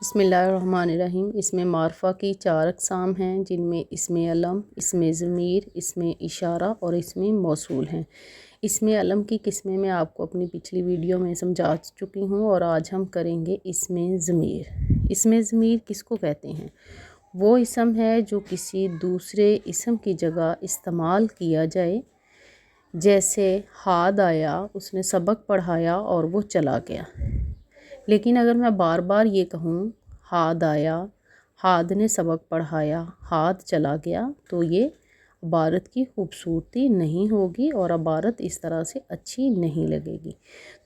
بسم اللہ الرحمن الرحیم۔ اسم معرفہ کی 4 اقسام ہیں، جن میں اسم علم، اسم ضمیر، اسم اشارہ اور اسم موصول ہیں۔ اسم علم کی قسمیں میں آپ کو اپنی پچھلی ویڈیو میں سمجھا چکی ہوں، اور آج ہم کریں گے اسم ضمیر۔ اسم ضمیر کس کو کہتے ہیں؟ وہ اسم ہے جو کسی دوسرے اسم کی جگہ استعمال کیا جائے، جیسے ہاد آیا، اس نے سبق پڑھایا اور وہ چلا گیا۔ لیکن اگر میں بار بار یہ کہوں ہاد آیا، ہاد نے سبق پڑھایا، ہاد چلا گیا، تو یہ عبارت کی خوبصورتی نہیں ہوگی اور عبارت اس طرح سے اچھی نہیں لگے گی۔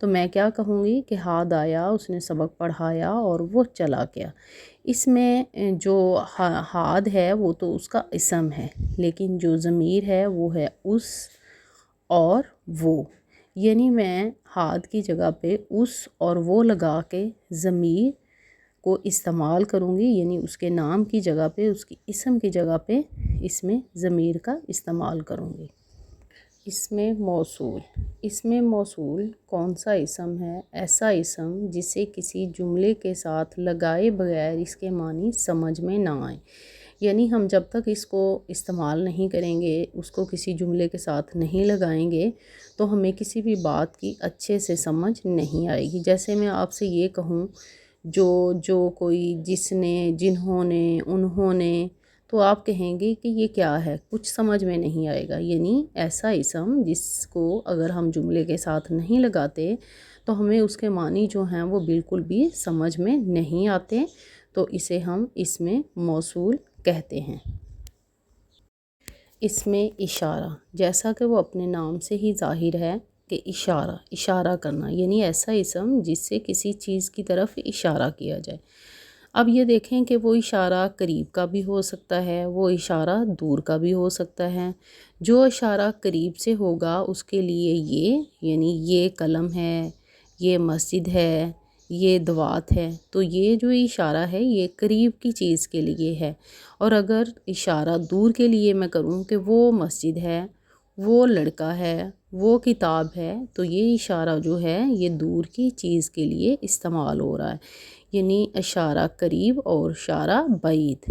تو میں کیا کہوں گی کہ ہاد آیا، اس نے سبق پڑھایا اور وہ چلا گیا۔ اس میں جو ہاد ہے وہ تو اس کا اسم ہے، لیکن جو ضمیر ہے وہ ہے اس اور وہ، یعنی میں ہاد کی جگہ پہ اس اور وہ لگا کے ضمیر کو استعمال کروں گی، یعنی اس کے نام کی جگہ پہ، اس کی اسم کی جگہ پہ اسم ضمیر کا استعمال کروں گی۔ اسم موصول۔ اسم موصول کون سا اسم ہے؟ ایسا اسم جسے کسی جملے کے ساتھ لگائے بغیر اس کے معنی سمجھ میں نہ آئیں، یعنی ہم جب تک اس کو استعمال نہیں کریں گے، اس کو کسی جملے کے ساتھ نہیں لگائیں گے، تو ہمیں کسی بھی بات کی اچھے سے سمجھ نہیں آئے گی۔ جیسے میں آپ سے یہ کہوں جو کوئی، جس نے، جنہوں نے، انہوں نے، تو آپ کہیں گے کہ یہ کیا ہے، کچھ سمجھ میں نہیں آئے گا۔ یعنی ایسا اسم جس کو اگر ہم جملے کے ساتھ نہیں لگاتے تو ہمیں اس کے معنی جو ہیں وہ بالکل بھی سمجھ میں نہیں آتے، تو اسے ہم اسم موصول کہتے ہیں۔ اسم اشارہ، جیسا کہ وہ اپنے نام سے ہی ظاہر ہے کہ اشارہ کرنا، یعنی ایسا اسم جس سے کسی چیز کی طرف اشارہ کیا جائے۔ اب یہ دیکھیں کہ وہ اشارہ قریب کا بھی ہو سکتا ہے، وہ اشارہ دور کا بھی ہو سکتا ہے۔ جو اشارہ قریب سے ہوگا اس کے لیے یعنی یہ قلم ہے، یہ مسجد ہے، یہ دوات ہے، تو یہ جو اشارہ ہے یہ قریب کی چیز کے لیے ہے۔ اور اگر اشارہ دور کے لیے میں کروں کہ وہ مسجد ہے، وہ لڑکا ہے، وہ کتاب ہے، تو یہ اشارہ جو ہے یہ دور کی چیز کے لیے استعمال ہو رہا ہے، یعنی اشارہ قریب اور اشارہ بعید۔